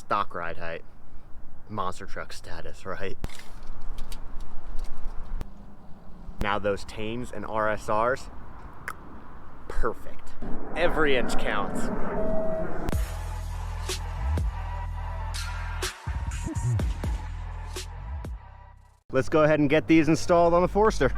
stock ride height. Monster truck status, right? Now those Teins and RSRs, perfect. Every inch counts. Let's go ahead and get these installed on the Forester.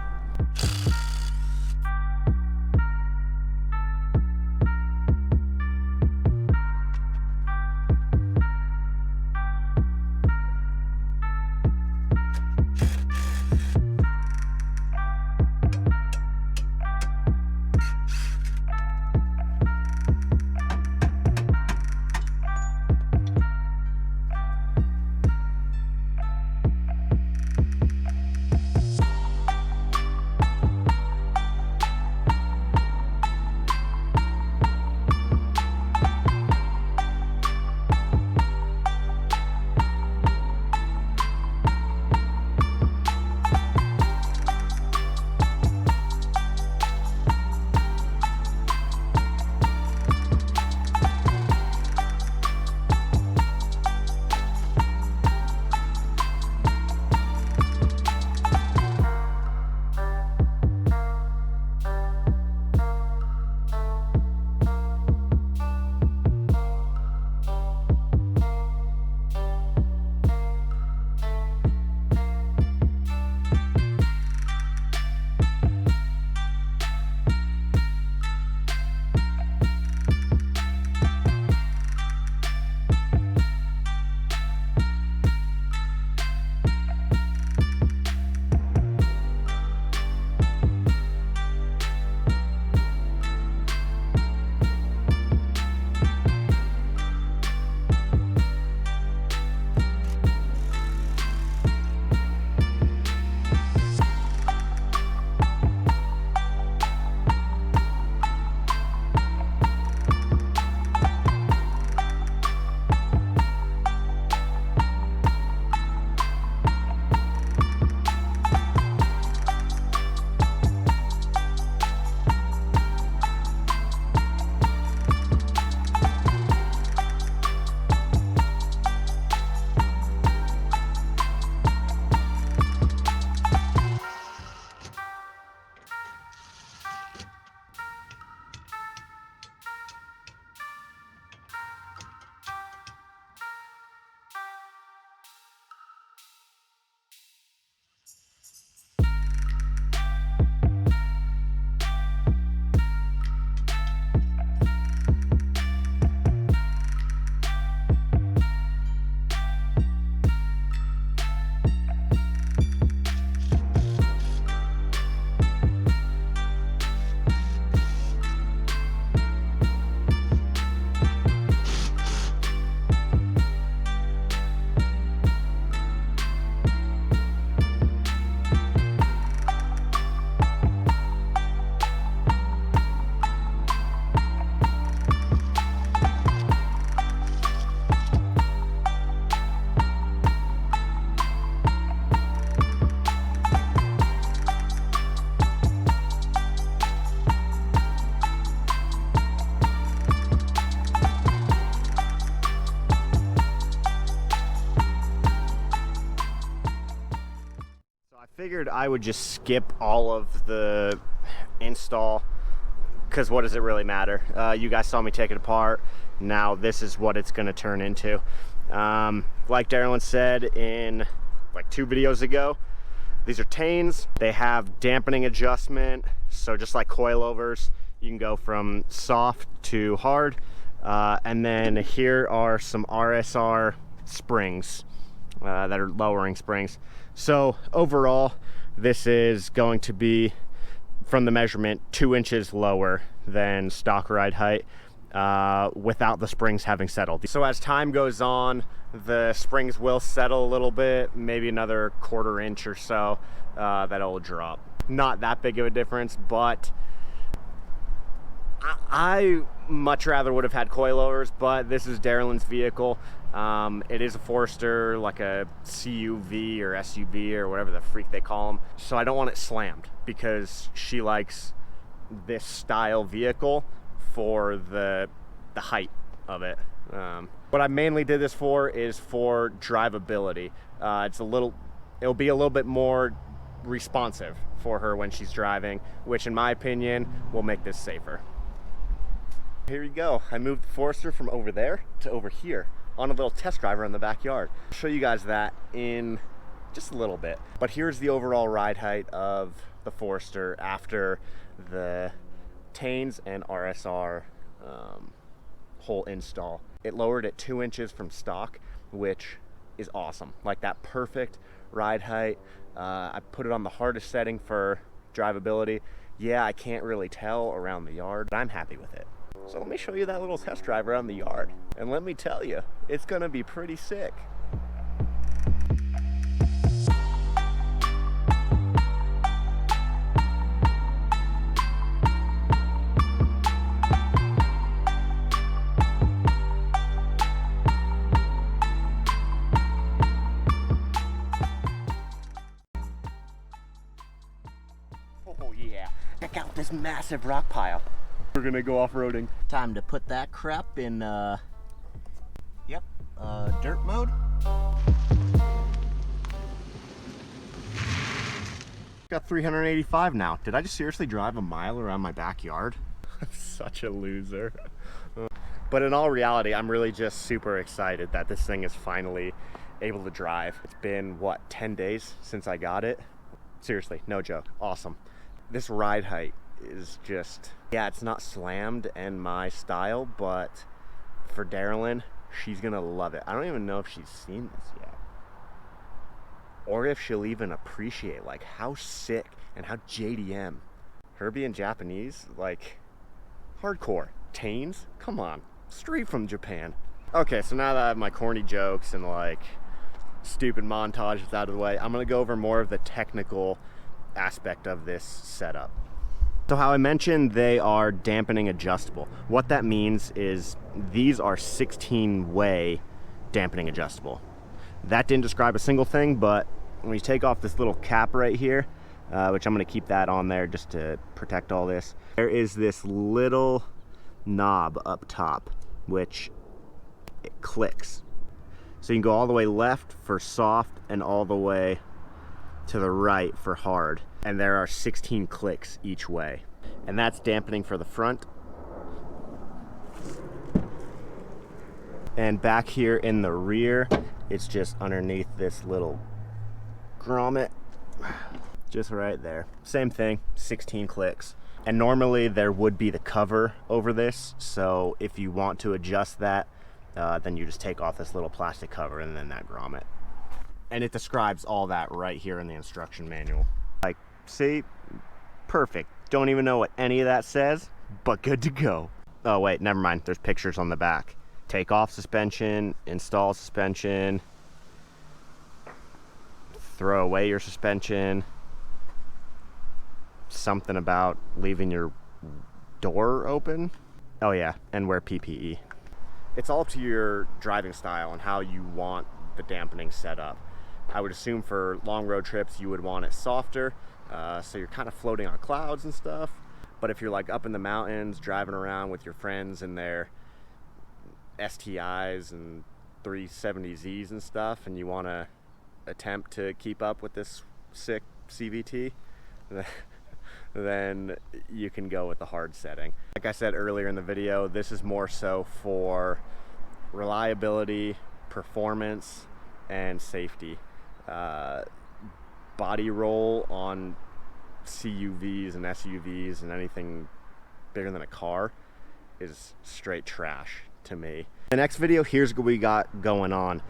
Figured I would just skip all of the install, because what does it really matter? You guys saw me take it apart. Now this is what it's going to turn into. Like Darilyn said in like 2 videos ago, these are Teins. They have dampening adjustment, so just like coilovers, you can go from soft to hard. And then here are some RSR springs that are lowering springs. So overall, this is going to be, from the measurement, 2 inches lower than stock ride height without the springs having settled. So as time goes on, the springs will settle a little bit, maybe another 1/4 inch or so, that'll drop. Not that big of a difference, but I much rather would have had coilovers, but this is Darilyn's vehicle. It is a Forester, like a CUV or SUV or whatever the freak they call them. So I don't want it slammed because she likes this style vehicle for the height of it. What I mainly did this for is for drivability. It'll be a little bit more responsive for her when she's driving, which in my opinion will make this safer. Here you go. I moved the Forester from over there to over here on a little test drive around the backyard. I'll show you guys that in just a little bit. But here's the overall ride height of the Forester after the Teins and RSR whole install. It lowered it 2 inches from stock, which is awesome. Like that perfect ride height. I put it on the hardest setting for drivability. Yeah, I can't really tell around the yard, but I'm happy with it. So let me show you that little test drive around the yard. And let me tell you, it's gonna be pretty sick. Oh yeah, check out this massive rock pile. We're gonna go off-roading. Time to put that crap in, dirt mode. Got 385 now. Did I just seriously drive a mile around my backyard? I'm such a loser. But in all reality, I'm really just super excited that this thing is finally able to drive. It's been, what, 10 days since I got it? Seriously, no joke, awesome. This ride height is just, yeah, it's not slammed and my style, but for Darilyn, she's gonna love it. I don't even know if she's seen this yet, or if she'll even appreciate like how sick and how JDM. Her being Japanese, like hardcore. Teins, come on, straight from Japan. Okay, so now that I have my corny jokes and like stupid montages out of the way, I'm gonna go over more of the technical aspect of this setup. So how I mentioned, they are dampening adjustable. What that means is these are 16-way dampening adjustable. That didn't describe a single thing, but when you take off this little cap right here, which I'm gonna keep that on there just to protect all this, there is this little knob up top, which it clicks. So you can go all the way left for soft and all the way to the right for hard. And there are 16 clicks each way. And that's dampening for the front. And back here in the rear, it's just underneath this little grommet. Just right there. Same thing, 16 clicks. And normally there would be the cover over this. So if you want to adjust that, then you just take off this little plastic cover and then that grommet. And it describes all that right here in the instruction manual. Like, see, perfect. Don't even know what any of that says, but good to go. Oh wait, never mind, there's pictures on the back. Take off suspension, install suspension, throw away your suspension, something about leaving your door open. Oh yeah, and wear PPE. It's all up to your driving style and how you want the dampening set up. I would assume for long road trips you would want it softer, so you're kind of floating on clouds and stuff. But if you're like up in the mountains driving around with your friends in their STIs and 370Zs and stuff, and you want to attempt to keep up with this sick CVT, then you can go with the hard setting. Like I said earlier in the video, this is more so for reliability, performance, and safety. Body roll on CUVs and SUVs and anything bigger than a car is straight trash to me. The next video, here's what we got going on.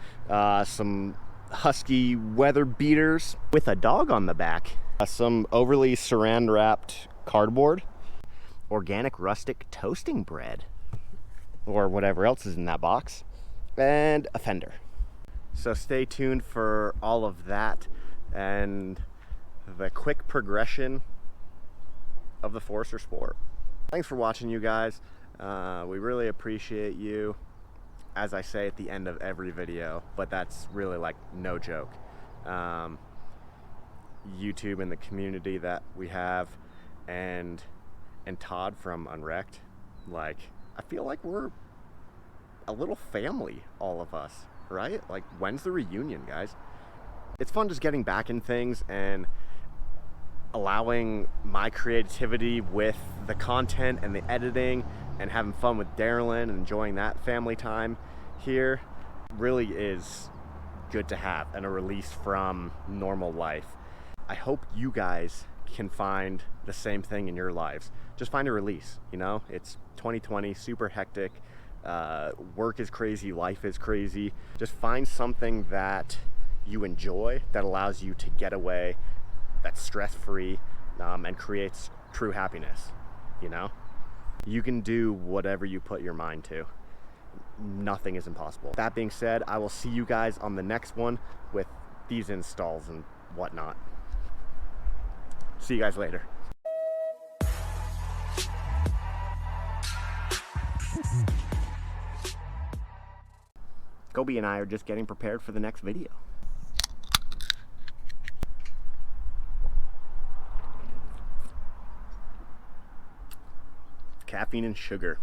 Some husky weather beaters with a dog on the back. Some overly saran wrapped cardboard. Organic rustic toasting bread. Or whatever else is in that box. And a fender. So stay tuned for all of that and the quick progression of the Forester Sport. Thanks for watching, you guys. We really appreciate you, as I say at the end of every video, but that's really like no joke. YouTube and the community that we have, and Todd from Unwrecked, like I feel like we're a little family, all of us, right? Like, when's the reunion, guys? It's fun just getting back in things and allowing my creativity with the content and the editing and having fun with Darilyn and enjoying that family time here really is good to have, and a release from normal life. I hope you guys can find the same thing in your lives. Just find a release, you know? It's 2020, super hectic. Work is crazy, life is crazy. Just find something that you enjoy that allows you to get away, that's stress-free, and creates true happiness, you know? You can do whatever you put your mind to. Nothing is impossible. That being said, I will see you guys on the next one with these installs and whatnot. See you guys later. Kobe and I are just getting prepared for the next video. Caffeine and sugar.